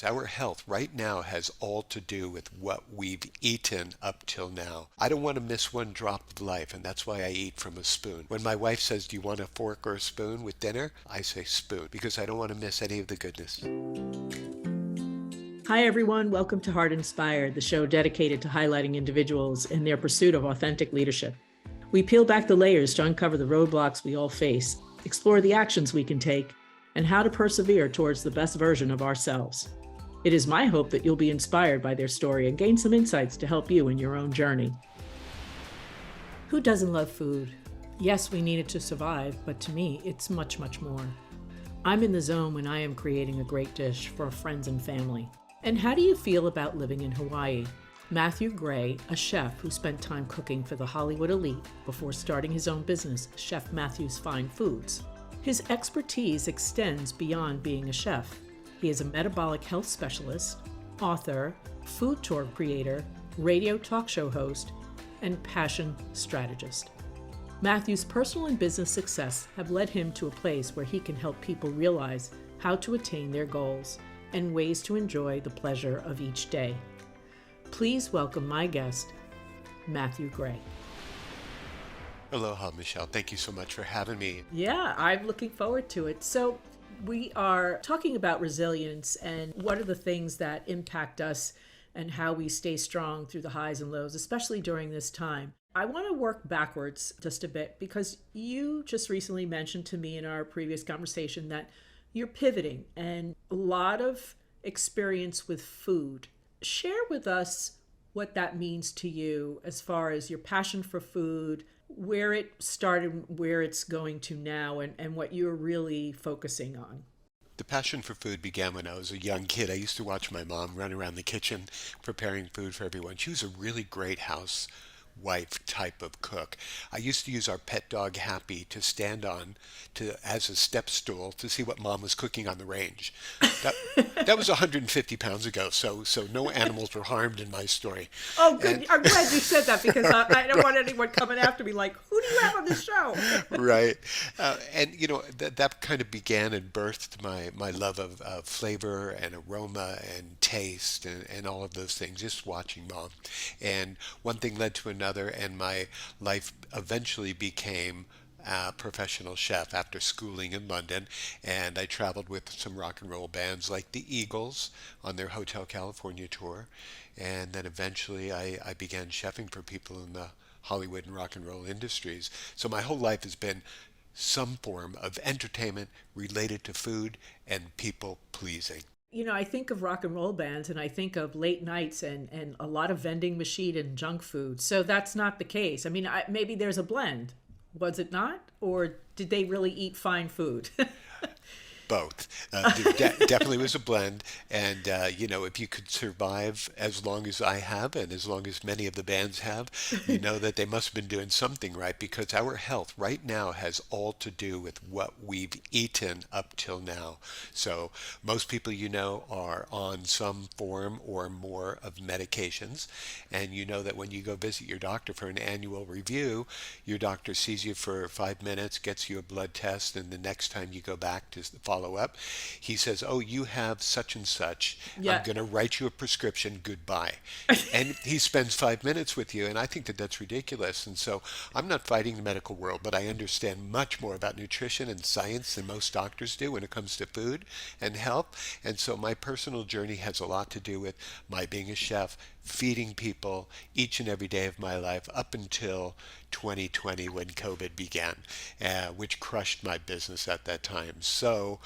Our health right now has all to do with what we've eaten up till now. I don't want to miss one drop of life, and that's why I eat from a spoon. When my wife says, "Do you want a fork or a spoon with dinner?" I say spoon because I don't want to miss any of the goodness. Hi, everyone. Welcome to Hart Inspired, the show dedicated to highlighting individuals in their pursuit of authentic leadership. We peel back the layers to uncover the roadblocks we all face, explore the actions we can take, and how to persevere towards the best version of ourselves. It is my hope that you'll be inspired by their story and gain some insights to help you in your own journey. Who doesn't love food? Yes, we need it to survive, but to me, it's much, much more. I'm in the zone when I am creating a great dish for friends and family. And how do you feel about living in Hawaii? Mathew Gray, a chef who spent time cooking for the Hollywood elite before starting his own business, Chef Mathews Fine Foods. His expertise extends beyond being a chef. He is a metabolic health specialist, author, food tour creator, radio talk show host, and passion strategist. Mathew's personal and business success have led him to a place where he can help people realize how to attain their goals and ways to enjoy the pleasure of each day. Please welcome my guest, Mathew Gray. Aloha, Michelle. Thank you so much for having me. Yeah, I'm looking forward to it. So we are talking about resilience and what are the things that impact us and how we stay strong through the highs and lows, especially during this time. I want to work backwards just a bit because you just recently mentioned to me in our previous conversation that you're pivoting and a lot of experience with food. Share with us what that means to you as far as your passion for food, where it started, where it's going to now, and what you're really focusing on. The passion for food began when I was a young kid. I used to watch my mom run around the kitchen preparing food for everyone. She was a really great housewife type of cook. I used to use our pet dog Happy to stand on to as a step stool to see what mom was cooking on the range. That that was 150 pounds ago, so no animals were harmed in my story. Oh, And good. I'm glad you said that because I don't want anyone coming after me like, who do you have on the show? right, and that kind of began and birthed my love of flavor and aroma and taste and all of those things. Just watching mom, and one thing led to another, and my life eventually became a professional chef after schooling in London, and I traveled with some rock and roll bands like the Eagles on their Hotel California tour, and then eventually I began chefing for people in the Hollywood and rock and roll industries. So my whole life has been some form of entertainment related to food and people pleasing. I think of rock and roll bands and I think of late nights and a lot of vending machine and junk food. So that's not the case. I mean, maybe there's a blend. Was it not? Or did they really eat fine food? Both. Definitely was a blend. And, if you could survive as long as I have and as long as many of the bands have, you know that they must have been doing something right because our health right now has all to do with what we've eaten up till now. So most people, are on some form or more of medications. And you know that when you go visit your doctor for an annual review, your doctor sees you for 5 minutes, gets you a blood test, and the next time you go back to follow up, he says, "Oh, you have such and such. I'm Yeah. going to write you a prescription. Goodbye." And he spends 5 minutes with you, and I think that that's ridiculous. And so I'm not fighting the medical world, but I understand much more about nutrition and science than most doctors do when it comes to food and health. And so my personal journey has a lot to do with my being a chef, feeding people each and every day of my life up until 2020 when COVID began, which crushed my business at that time. So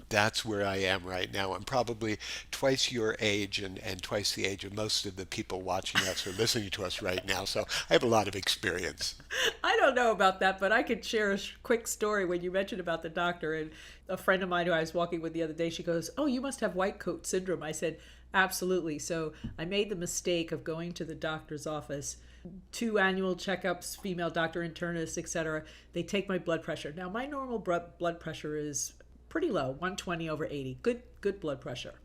that's where I am right now. I'm probably twice your age and twice the age of most of the people watching us or listening to us right now. So I have a lot of experience. I don't know about that, but I could share a quick story when you mentioned about the doctor. And a friend of mine who I was walking with the other day, she goes, "Oh, you must have white coat syndrome." I said, "Absolutely." So I made the mistake of going to the doctor's office, 2 annual checkups, female doctor, internist, etc. They take my blood pressure. Now, my normal blood pressure is pretty low, 120 over 80. Good blood pressure.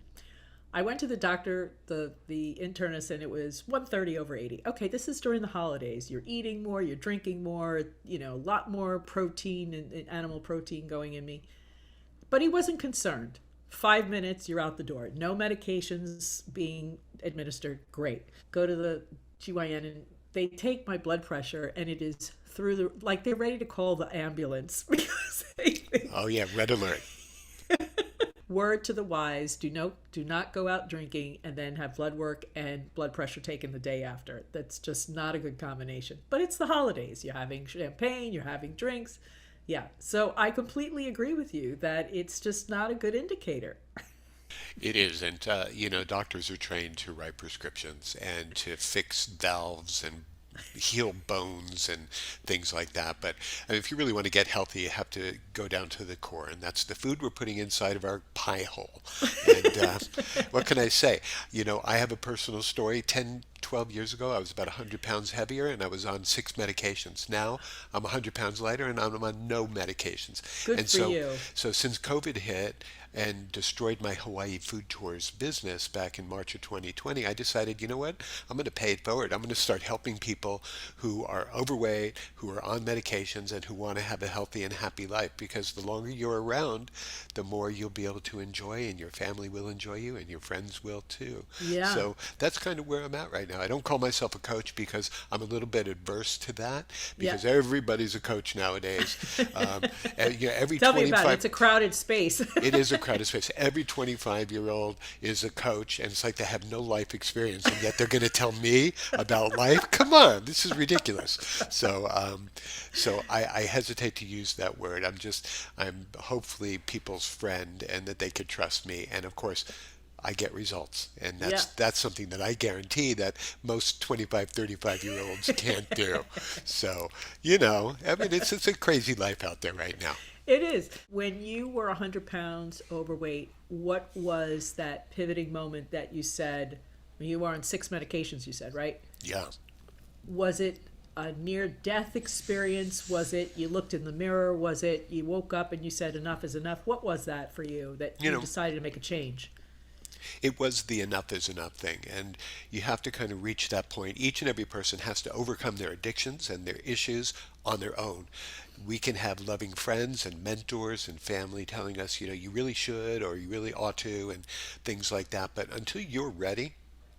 I went to the doctor, the internist, and it was 130 over 80. Okay, this is during the holidays. You're eating more, you're drinking more, a lot more protein and animal protein going in me. But he wasn't concerned. 5 minutes, you're out the door. No medications being administered. Great. Go to the GYN and they take my blood pressure, and it is through the, like they're ready to call the ambulance because they think, Oh yeah, red alert. word to the wise, do not go out drinking and then have blood work and blood pressure taken the day after. That's just not a good combination. But it's the holidays. You're having champagne, you're having drinks. Yeah. So I completely agree with you that it's just not a good indicator. It is, and doctors are trained to write prescriptions and to fix valves and heal bones and things like that. But I mean, if you really want to get healthy, you have to go down to the core, and that's the food we're putting inside of our pie hole. And what can I say? I have a personal story. 10, 12 years ago, I was about 100 pounds heavier and I was on 6 medications. Now I'm 100 pounds lighter and I'm on no medications. Good And for you. so since COVID hit and destroyed my Hawaii food tours business back in March of 2020, I decided, you know what? I'm going to pay it forward. I'm going to start helping people who are overweight, who are on medications, and who want to have a healthy and happy life. Because the longer you're around, the more you'll be able to enjoy, and your family will enjoy you, and your friends will too. Yeah. So that's kind of where I'm at right now. I don't call myself a coach because I'm a little bit adverse to that, Yeah. because everybody's a coach nowadays. Every Tell me about it. 25 It's a crowded space. it is a crowded space. Every 25-year-old is a coach, and it's like they have no life experience, and yet they're going to tell me about life. Come on, this is ridiculous. So I hesitate to use that word. I'm hopefully people's friend, and that they could trust me. And of course, I get results, and Yeah. that's something that I guarantee that most 25, 35-year-olds can't do. So, I mean, it's a crazy life out there right now. It is. When you were 100 pounds overweight, what was that pivoting moment that you said, you were on 6 medications, you said, right? Yeah. Was it a near death experience? Was it you looked in the mirror? Was it you woke up and you said enough is enough? What was that for you that You you know, decided to make a change? It was the enough is enough thing. And you have to kind of reach that point. Each and every person has to overcome their addictions and their issues on their own. We can have loving friends and mentors and family telling us, you really should or you really ought to and things like that. But until you're ready,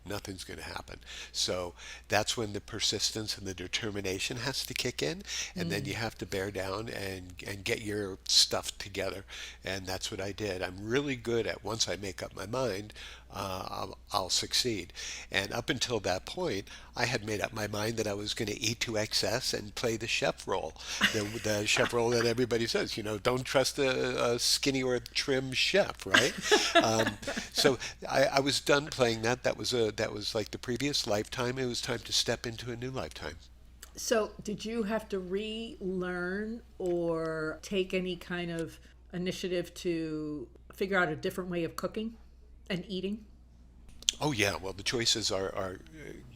nothing's going to happen. So that's when the persistence and the determination has to kick in, and then you have to bear down and get your stuff together. And that's what I did. I'm really good at, once I make up my mind, I'll succeed. And up until that point, I had made up my mind that I was going to eat to excess and play the chef role, the chef role that everybody says, don't trust a skinny or a trim chef, right? So I was done playing that. That was like the previous lifetime. It was time to step into a new lifetime. So, did you have to relearn or take any kind of initiative to figure out a different way of cooking and eating? Oh yeah, well the choices are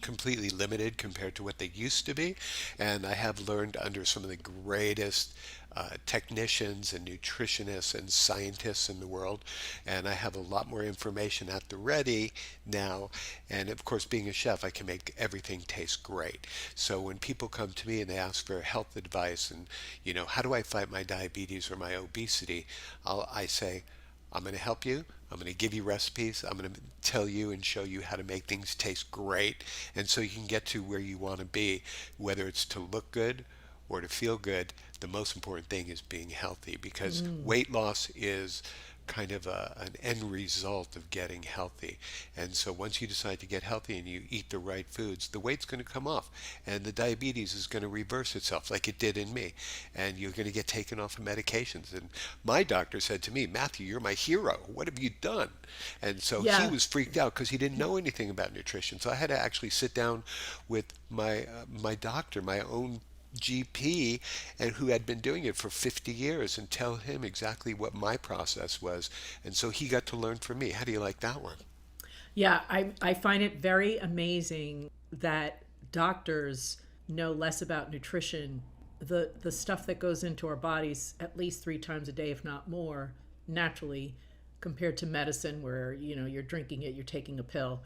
completely limited compared to what they used to be, and I have learned under some of the greatest technicians and nutritionists and scientists in the world, and I have a lot more information at the ready now. And of course, being a chef, I can make everything taste great. So when people come to me and they ask for health advice and how do I fight my diabetes or my obesity, I say, I'm going to help you. I'm going to give you recipes. I'm going to tell you and show you how to make things taste great. And so you can get to where you want to be, whether it's to look good or to feel good. The most important thing is being healthy, because weight loss is kind of an end result of getting healthy. And so once you decide to get healthy and you eat the right foods, the weight's going to come off and the diabetes is going to reverse itself like it did in me. And you're going to get taken off of medications. And my doctor said to me, Matthew, you're my hero. What have you done? And so he Yeah. was freaked out because he didn't know anything about nutrition. So I had to actually sit down with my doctor, my own GP, and who had been doing it for 50 years, and tell him exactly what my process was. And so he got to learn from me. How do you like that one? Yeah, I find it very amazing that doctors know less about nutrition, the stuff that goes into our bodies at least 3 times a day, if not more, naturally, compared to medicine where, you're drinking it, you're taking a pill,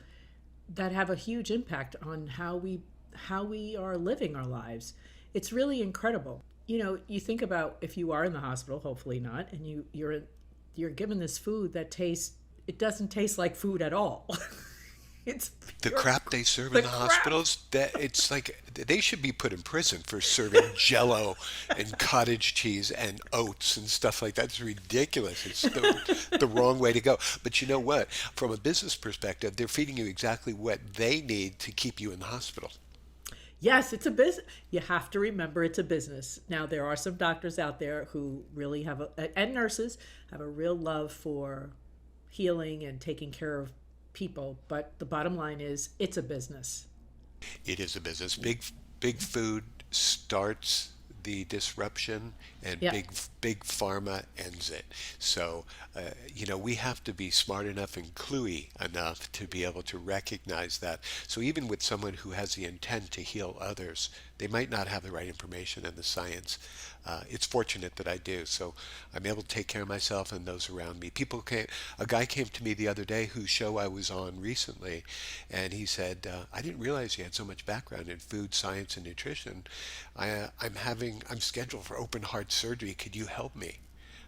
that have a huge impact on how we are living our lives. It's really incredible. You think about if you are in the hospital, hopefully not, and you're given this food that it doesn't taste like food at all. It's The pure crap they serve the in the crap. hospitals, that it's like they should be put in prison for serving jello and cottage cheese and oats and stuff like that. It's ridiculous. It's the wrong way to go. But you know what? From a business perspective, they're feeding you exactly what they need to keep you in the hospital. Yes, it's a business. You have to remember it's a business. Now, there are some doctors out there who really and nurses have a real love for healing and taking care of people. But the bottom line is it's a business. It is a business. Big food starts the disruption, and Yeah. big pharma ends it. So, we have to be smart enough and cluey enough to be able to recognize that. So even with someone who has the intent to heal others, they might not have the right information and the science. It's fortunate that I do. So I'm able to take care of myself and those around me. A guy came to me the other day whose show I was on recently, and he said, I didn't realize he had so much background in food science and nutrition. I'm scheduled for open heart surgery. Could you help me?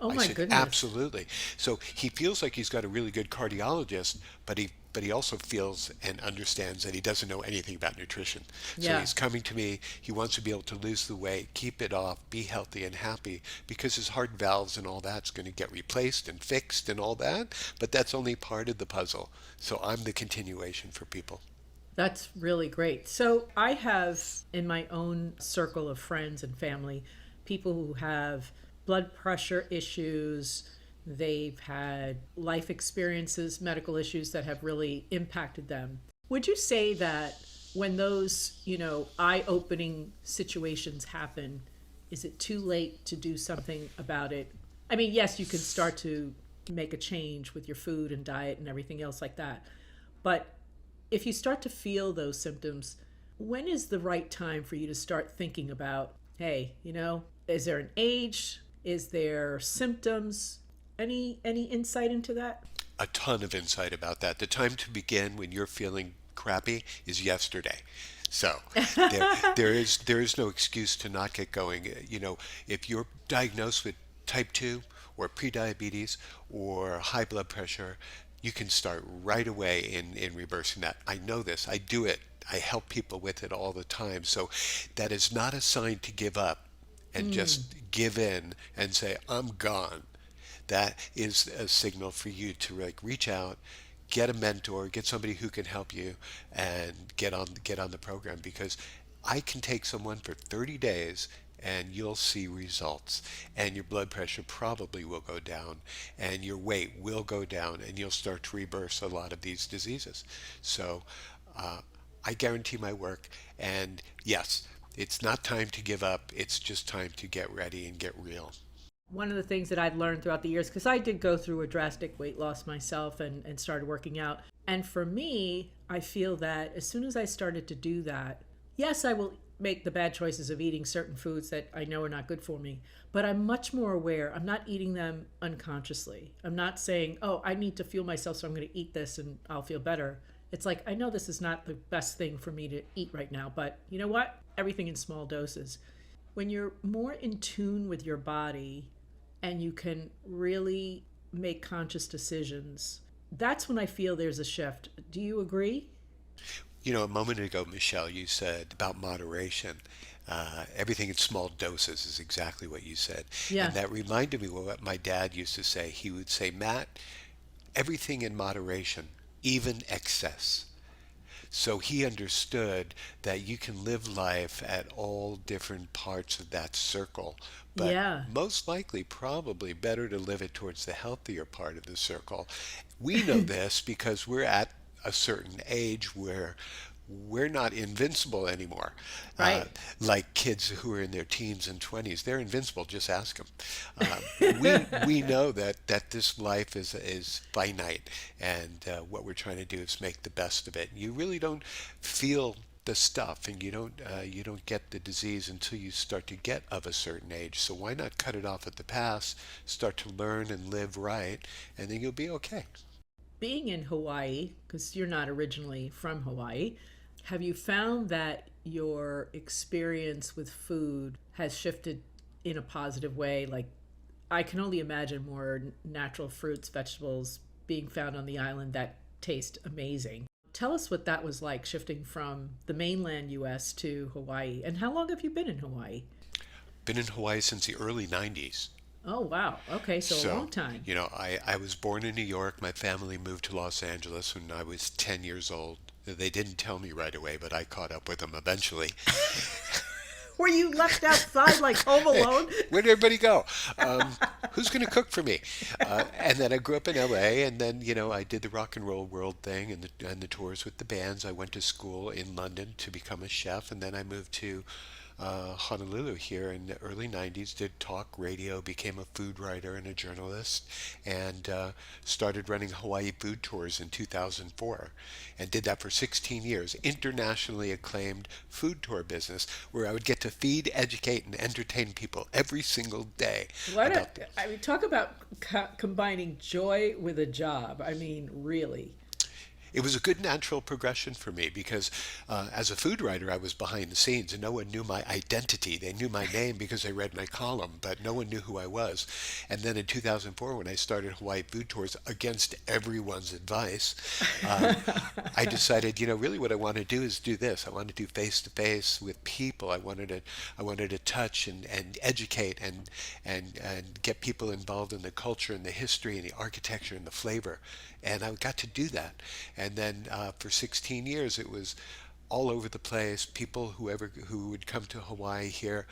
Oh I my said, goodness. absolutely. So he feels like he's got a really good cardiologist, but he also feels and understands that he doesn't know anything about nutrition. So Yeah. he's coming to me. He wants to be able to lose the weight, keep it off, be healthy and happy, because his heart valves and all that's going to get replaced and fixed and all that. But that's only part of the puzzle. So I'm the continuation for people. That's really great. So I have in my own circle of friends and family people who have blood pressure issues. They've had life experiences, medical issues that have really impacted them. Would you say that when those, eye-opening situations happen, is it too late to do something about it? I mean, yes, you can start to make a change with your food and diet and everything else like that. But if you start to feel those symptoms, when is the right time for you to start thinking about, hey, is there an age? Is there symptoms? Any insight into that? A ton of insight about that. The time to begin when you're feeling crappy is yesterday. So there is no excuse to not get going. If you're diagnosed with type 2 or prediabetes or high blood pressure, you can start right away in reversing that. I know this. I do it. I help people with it all the time. So that is not a sign to give up and Mm, just give in and say, I'm gone. That is a signal for you to like reach out, get a mentor, get somebody who can help you, and get on the program, because I can take someone for 30 days and you'll see results, and your blood pressure probably will go down, and your weight will go down, and you'll start to reverse a lot of these diseases. So uh, I guarantee my work. And yes, it's not time to give up, it's just time to get ready and get real. one of the things that I've learned throughout the years, because I did go through a drastic weight loss myself and started working out. And for me, I feel that as soon as I started to do that, yes, I will make the bad choices of eating certain foods that I know are not good for me, but I'm much more aware. I'm not eating them unconsciously. I'm not saying, oh, I need to fuel myself, so I'm going to eat this and I'll feel better. It's like, I know this is not the best thing for me to eat right now, but you know what? Everything in small doses. When you're more in tune with your body and you can really make conscious decisions, that's when I feel there's a shift. Do you agree? A moment ago, Michelle, you said about moderation. Everything in small doses is exactly what you said. Yeah. And that reminded me of what my dad used to say. He would say, Matt, everything in moderation, even excess. So he understood that you can live life at all different parts of that circle, but Yeah. most likely, probably better to live it towards the healthier part of the circle. We know this because we're at a certain age where we're not invincible anymore. Uh, Right. like kids who are in their teens and 20s, they're invincible. Just ask them. We know that this life is finite, and what we're trying to do is make the best of it. You really don't feel the stuff, and you don't get the disease until you start to get of a certain age. So why not cut it off at the pass, start to learn and live right, and then you'll be okay. Being in Hawaii, because you're not originally from Hawaii, have you found that your experience with food has shifted in a positive way? Like, I can only imagine more natural fruits, vegetables being found on the island that taste amazing. Tell us what that was like shifting from the mainland US to Hawaii. And how long have you been in Hawaii? Been in Hawaii since the early 90s. Oh, wow. Okay, so a So, long time. I was born in New York. My family moved to Los Angeles when I was 10 years old. They didn't tell me right away, but I caught up with them eventually. Were you left outside like Home Alone? Where'd everybody go? Who's going to cook for me? And then I grew up in LA, and then, I did the rock and roll world thing and the tours with the bands. I went to school in London to become a chef, and then I moved to Honolulu here in the early 90s, did talk radio, became a food writer and a journalist, and started running Hawaii food tours in 2004, and did that for 16 years. Internationally acclaimed food tour business where I would get to feed, educate, and entertain people every single day What about I mean, talk about combining joy with a job. I mean, really. it was a good natural progression for me because as a food writer, I was behind the scenes and no one knew my identity. They knew my name because they read my column, but no one knew who I was. And then in 2004, when I started Hawaii Food Tours against everyone's advice, I decided, really what I want to do is do this. I want to do face to face with people. I wanted to touch and educate and get people involved in the culture and the history and the architecture and the flavor. And I got to do that. And then for 16 years, it was all over the place. People, who would come to Hawaii here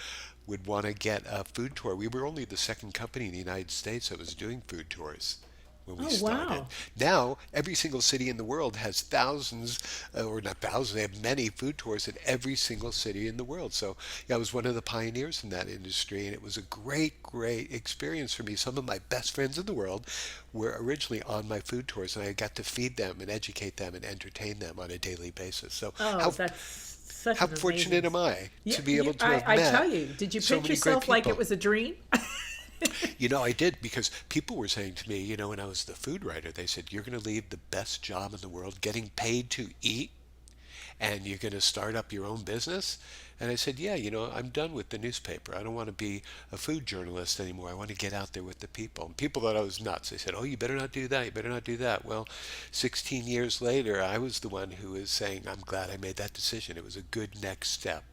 would want to get a food tour. We were only the second company in the United States that was doing food tours when we Oh, started. wow. Now, every single city in the world has thousands, or not thousands, they have many food tours in every single city in the world. So, yeah, I was one of the pioneers in that industry, and it was a great, great experience for me. Some of my best friends in the world were originally on my food tours, and I got to feed them and educate them and entertain them on a daily basis. So, Oh, how that's such how an fortunate amazing. am I Yeah, to be able to have I met tell you, did you so pinch many great yourself like it people? was a dream? I did because people were saying to me, when I was the food writer, they said, "You're going to leave the best job in the world, getting paid to eat, and you're going to start up your own business." And I said, "Yeah, I'm done with the newspaper. I don't want to be a food journalist anymore. I want to get out there with the people." And people thought I was nuts. They said, "Oh, you better not do that. You better not do that." Well, 16 years later, I was the one who was saying, "I'm glad I made that decision. It was a good next step."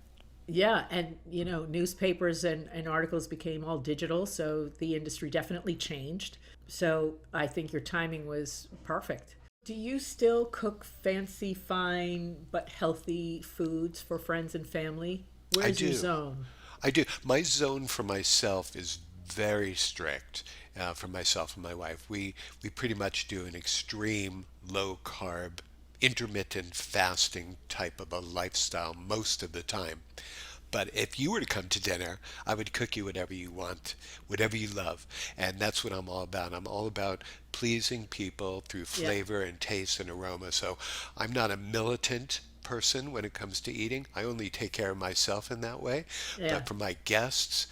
Yeah, and newspapers and articles became all digital, so the industry definitely changed. So I think your timing was perfect. Do you still cook fancy, fine, but healthy foods for friends and family? I Where's your do. zone? I do. My zone for myself is very strict for myself and my wife. We pretty much do an extreme low carb, intermittent fasting type of a lifestyle most of the time. But if you were to come to dinner, I would cook you whatever you want, whatever you love. And that's what I'm all about. I'm all about pleasing people through Yeah, flavor and taste and aroma. So I'm not a militant person when it comes to eating. I only take care of myself in that way. yeah. But for my guests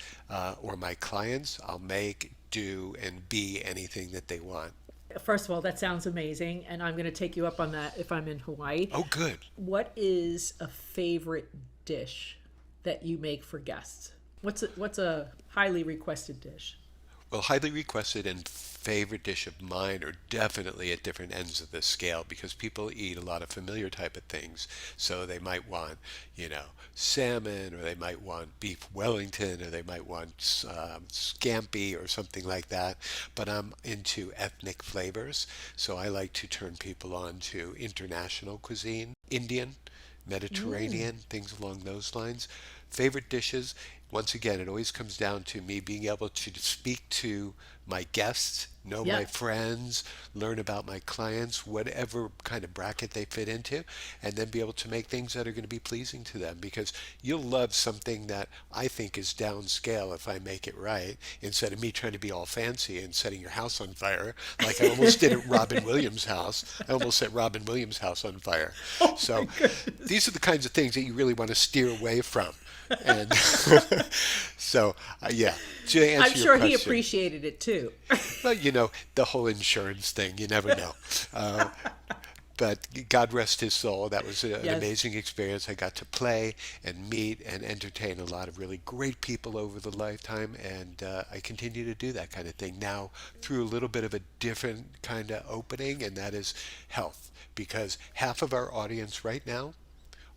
or my clients, I'll make, do, and be anything that they want. First of all, that sounds amazing, and I'm going to take you up on that if I'm in Hawaii. Oh, good. What is a favorite dish that you make for guests? What's a highly requested dish? Well, highly requested and favorite dish of mine are definitely at different ends of the scale because people eat a lot of familiar type of things. So they might want, salmon, or they might want beef Wellington, or they might want scampi or something like that. But I'm into ethnic flavors, so I like to turn people on to international cuisine, Indian, Mediterranean, things along those lines. Favorite dishes, once again, it always comes down to me being able to speak to my guests, know my Yeah. friends, learn about my clients, whatever kind of bracket they fit into, and then be able to make things that are going to be pleasing to them. Because you'll love something that I think is downscale if I make it right, instead of me trying to be all fancy and setting your house on fire, like I almost did at Robin Williams' house. I almost set Robin Williams' house on fire. Oh my So goodness. these are the kinds of things that you really want to steer away from. And so, yeah, to I'm answer your sure he question, appreciated it too. well, the whole insurance thing, you never know. Uh, But God rest his soul. That was an Yes. amazing experience. I got to play and meet and entertain a lot of really great people over the lifetime, and I continue to do that kind of thing now through a little bit of a different kind of opening, and that is health. Because half of our audience right now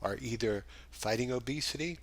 are either fighting obesity,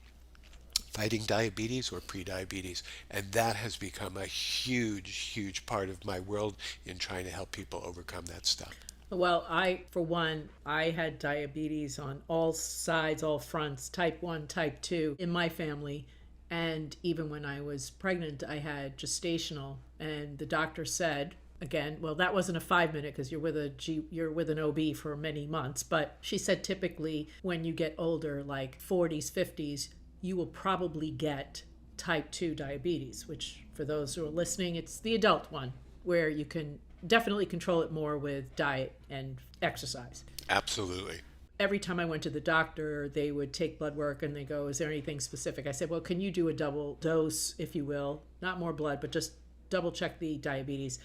fighting diabetes, or prediabetes. And that has become a huge, huge part of my world in trying to help people overcome that stuff. Well, for one, I had diabetes on all sides, all fronts, type 1, type 2 in my family. And even when I was pregnant, I had gestational. And the doctor said, again, well, that wasn't a 5 minute because you're with an OB for many months. But she said typically when you get older, like 40s, 50s, you will probably get type 2 diabetes, which for those who are listening, it's the adult one where you can definitely control it more with diet and exercise. Absolutely. Every time I went to the doctor, they would take blood work and they go, is there anything specific? I said, well, can you do a double dose, if you will? Not more blood, but just double check the diabetes.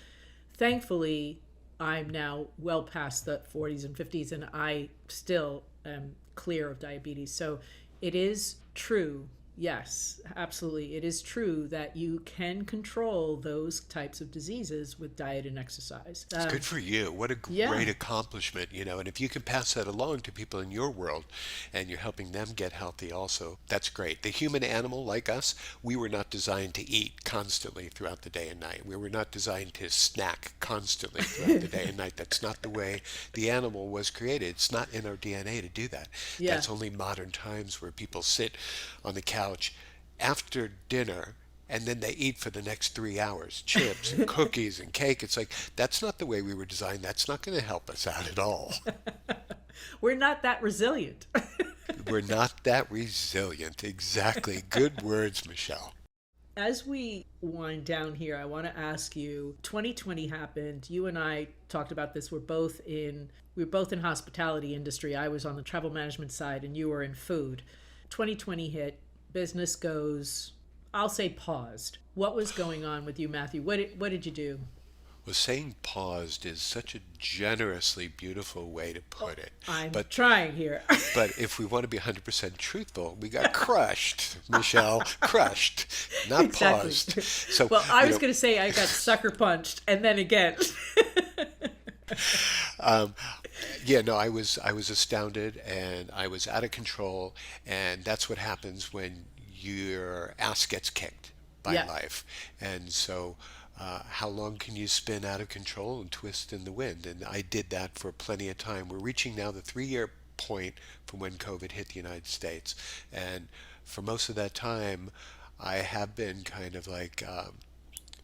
Thankfully, I'm now well past the 40s and 50s, and I still am clear of diabetes. So it is true. Yes, absolutely. It is true that you can control those types of diseases with diet and exercise. It's good for you. What a Yeah, great accomplishment, and if you can pass that along to people in your world and you're helping them get healthy also, that's great. The human animal, like us, we were not designed to eat constantly throughout the day and night. We were not designed to snack constantly throughout the day and night. That's not the way the animal was created. It's not in our DNA to do that. yeah. That's only modern times where people sit on the couch after dinner and then they eat for the next 3 hours chips and cookies and cake. It's like, that's not the way we were designed. That's not going to help us out at all. We're not that resilient. We're not that resilient. Exactly. Good words, Michelle. As we wind down here, I want to ask you, 2020 happened. You and I talked about this. We were both in hospitality industry. I was on the travel management side and you were in food. 2020 hit, business goes, I'll say paused. What was going on with you, Matthew? What did you do? Well, saying paused is such a generously beautiful way to put it. I'm But trying here. but if we want to be 100% truthful, we got crushed, Michelle, crushed, not Exactly. paused. So, Well, I you was know, going to say I got sucker punched and then again. Um, yeah, no, I was astounded and I was out of control, and that's what happens when your ass gets kicked by Yeah. life. And so, how long can you spin out of control and twist in the wind? And I did that for plenty of time. We're reaching now the 3 year point from when COVID hit the United States, and for most of that time, I have been kind of like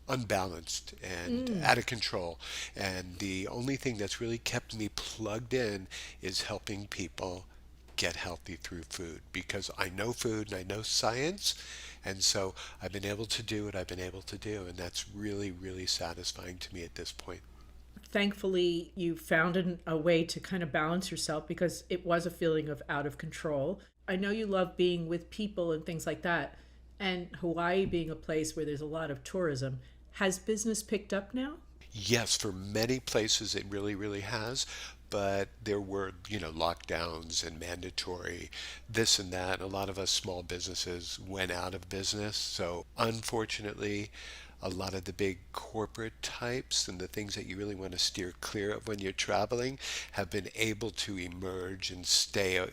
unbalanced and out of control. And the only thing that's really kept me plugged in is helping people get healthy through food, because I know food and I know science. And so I've been able to do what I've been able to do. And that's really, really satisfying to me at this point. Thankfully, you found a way to kind of balance yourself because it was a feeling of out of control. I know you love being with people and things like that. And Hawaii being a place where there's a lot of tourism, has business picked up now? Yes, for many places it really, really has. But there were, lockdowns and mandatory this and that. A lot of us small businesses went out of business. So unfortunately, a lot of the big corporate types and the things that you really want to steer clear of when you're traveling have been able to emerge and stay.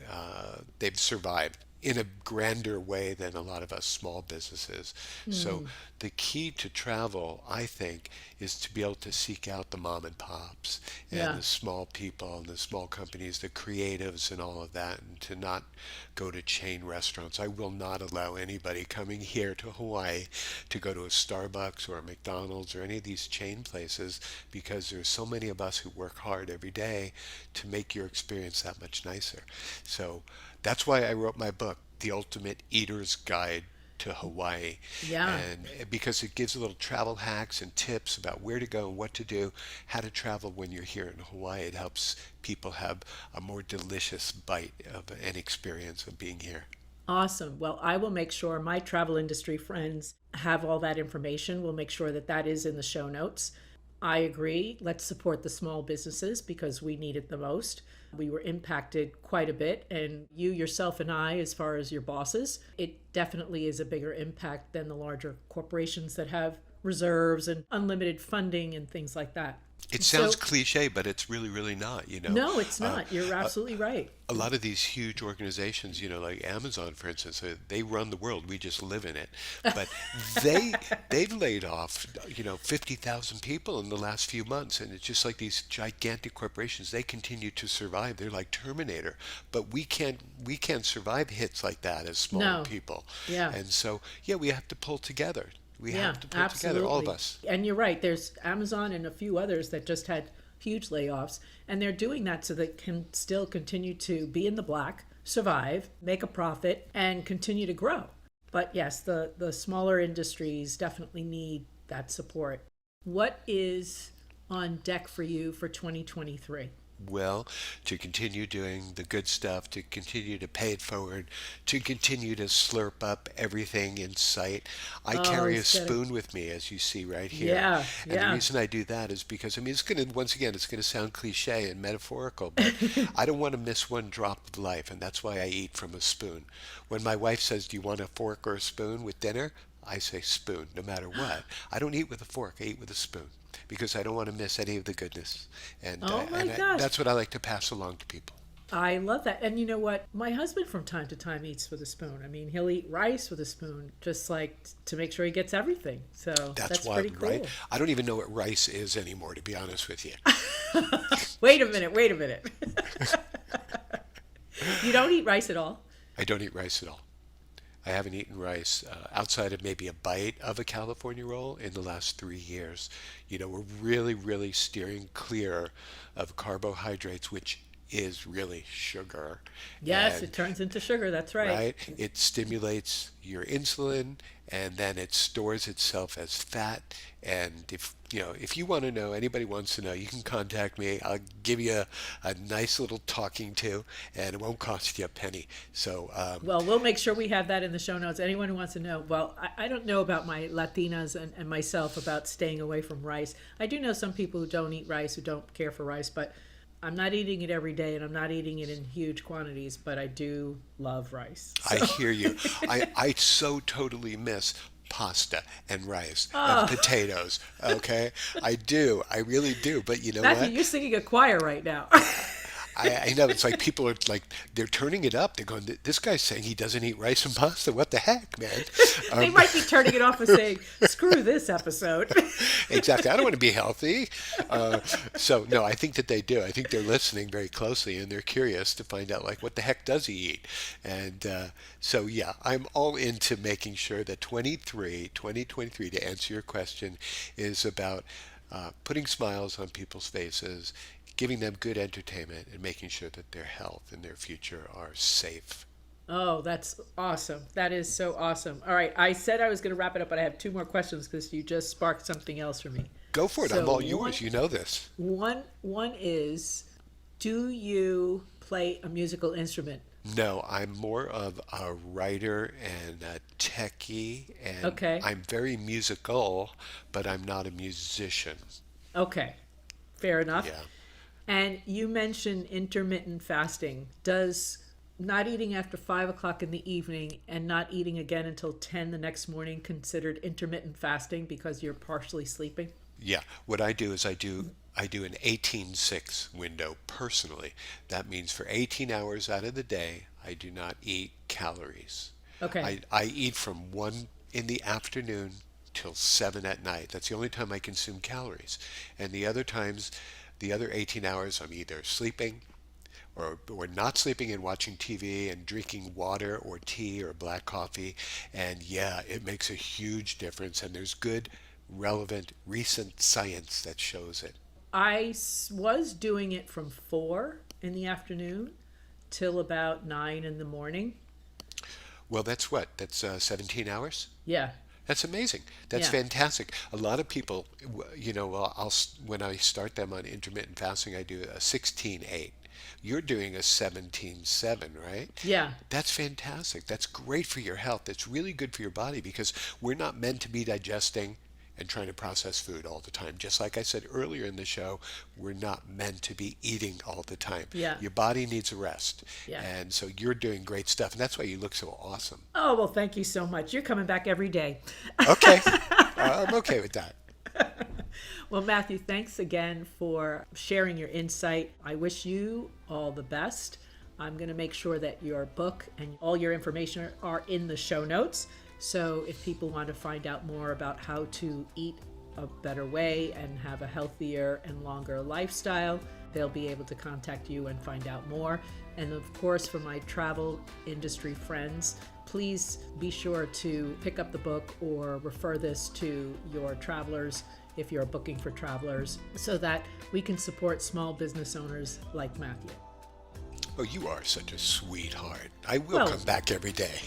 They've survived in a grander way than a lot of us small businesses. So the key to travel, I think, is to be able to seek out the mom and pops and Yeah. the small people and the small companies, the creatives and all of that, and to not go to chain restaurants. I will not allow anybody coming here to Hawaii to go to a Starbucks or a McDonald's or any of these chain places, because there's so many of us who work hard every day to make your experience that much nicer. So that's why I wrote my book, The Ultimate Eater's Guide to Hawaii. Yeah. And because it gives little travel hacks and tips about where to go and what to do, how to travel when you're here in Hawaii. It helps people have a more delicious bite of an experience of being here. Awesome. Well, I will make sure my travel industry friends have all that information. We'll make sure that that is in the show notes. I agree. Let's support the small businesses because we need it the most. We were impacted quite a bit, and you yourself and I, as far as your bosses, it definitely is a bigger impact than the larger corporations that have reserves and unlimited funding and things like that. It sounds So, cliche, but it's really, really not, you know. no, it's Uh, not. You're a, absolutely right. a lot of these huge organizations, like Amazon, for instance, they run the world. We just live in it. But they they've laid off, 50,000 people in the last few months, and it's just like these gigantic corporations. They continue to survive. They're like Terminator. But we can't survive hits like that as smaller No. people. Yeah. And so, yeah, we have to pull together. We Yeah, have to pull together, all of absolutely. us. And you're right. There's Amazon and a few others that just had huge layoffs, and they're doing that so they can still continue to be in the black, survive, make a profit, and continue to grow. But yes, the smaller industries definitely need that support. What is on deck for you for 2023? Well, to continue doing the good stuff, to continue to pay it forward, to continue to slurp up everything in sight. I Oh, carry a instead of, spoon with me, as you see right here. yeah, And the yeah. reason I do that is because, I mean, once again, it's going to sound cliche and metaphorical, but I don't want to miss one drop of life, and that's why I eat from a spoon. When my wife says, "Do you want a fork or a spoon with dinner?" I say spoon, no matter what. I don't eat with a fork, I eat with a spoon because I don't want to miss any of the goodness. And, uh, Oh my and I, gosh. that's what I like to pass along to people. I love that. And you know what? My husband from time to time eats with a spoon. I mean, he'll eat rice with a spoon, just like to make sure he gets everything. So That's that's why, pretty right? cool. I don't even know what rice is anymore, to be honest with you. Wait a minute, wait a minute. You don't eat rice at all? I don't eat rice at all. I haven't eaten rice outside of maybe a bite of a California roll in the last 3 years. We're really, really steering clear of carbohydrates, which is really sugar. Yes, And it turns into sugar. That's right. right? It stimulates your insulin and then it stores itself as fat. And if you want to know, anybody wants to know, you can contact me. I'll give you a nice little talking to, and it won't cost you a penny. So, Well, we'll make sure we have that in the show notes. Anyone who wants to know, well, I don't know about my Latinas and myself about staying away from rice. I do know some people who don't eat rice, who don't care for rice, but I'm not eating it every day and I'm not eating it in huge quantities, but I do love rice. I So, hear you. I so totally miss pasta and rice and oh, potatoes. Okay, I do. I really do. But you know Matthew, what? you're singing a choir right now. I know it's like people are like they're turning it up. They're going, "This guy's saying he doesn't eat rice and pasta. What the heck, man?" They Um, might be turning it off and saying, screw this episode. exactly. I don't want to be healthy. So no, I think that they do. I think they're listening very closely and they're curious to find out like what the heck does he eat. And so yeah, I'm all into making sure that 2023, to answer your question, is about putting smiles on people's faces, giving them good entertainment, and making sure that their health and their future are safe. Oh, that's awesome. That is so awesome. All right. I said I was going to wrap it up, but I have two more questions because you just sparked something else for me. Go for it. I'm So all yours. You know this. one is, do you play a musical instrument? No, I'm more of a writer and a techie, and Okay. I'm very musical, but I'm not a musician. Okay. Fair enough. Yeah. And you mentioned intermittent fasting. Does not eating after 5 o'clock in the evening and not eating again until 10 the next morning considered intermittent fasting because you're partially sleeping? Yeah. What I do is I do an 18-6 window personally. That means for 18 hours out of the day, I do not eat calories. Okay. I eat from 1 in the afternoon till 7 at night. That's the only time I consume calories. And the other times, the other 18 hours, I'm either sleeping or not sleeping and watching TV and drinking water or tea or black coffee. And yeah, it makes a huge difference. And there's good, relevant, recent science that shows it. Was doing it from 4 in the afternoon till about 9 in the morning. Well, that's what? That's 17 hours? Yeah. That's amazing. That's Yeah. fantastic. A lot of people, when I start them on intermittent fasting, I do a 16-8. You're doing a 17-7, right? Yeah. That's fantastic. That's great for your health. It's really good for your body because we're not meant to be digesting and trying to process food all the time. Just like I said earlier in the show, we're not meant to be eating all the time. Yeah. Your body needs a rest. Yeah. And so you're doing great stuff. And that's why you look so awesome. Oh, well, thank you so much. You're coming back every day. Okay. I'm okay with that. Well, Mathew, thanks again for sharing your insight. I wish you all the best. I'm going to make sure that your book and all your information are in the show notes. So if people want to find out more about how to eat a better way and have a healthier and longer lifestyle, they'll be able to contact you and find out more. And of course, for my travel industry friends, please be sure to pick up the book or refer this to your travelers if you're booking for travelers, so that we can support small business owners like Mathew. Oh, you are such a sweetheart. I will come back every day.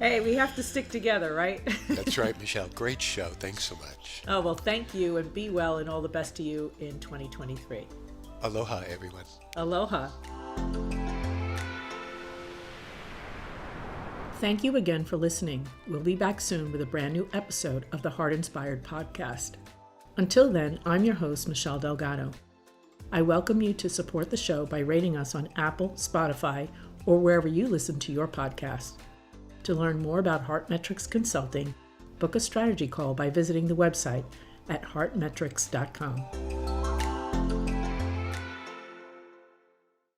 Hey, we have to stick together, right? That's right, Michelle. Great show. Thanks so much. Oh, well, thank you, and be well, and all the best to you in 2023. Aloha, everyone. Aloha. Thank you again for listening. We'll be back soon with a brand new episode of the Hart Inspired podcast. Until then, I'm your host, Michelle Delgado. I welcome you to support the show by rating us on Apple, Spotify, or wherever you listen to your podcast. To learn more about Hart Metrics Consulting, book a strategy call by visiting the website at hartmetrics.com.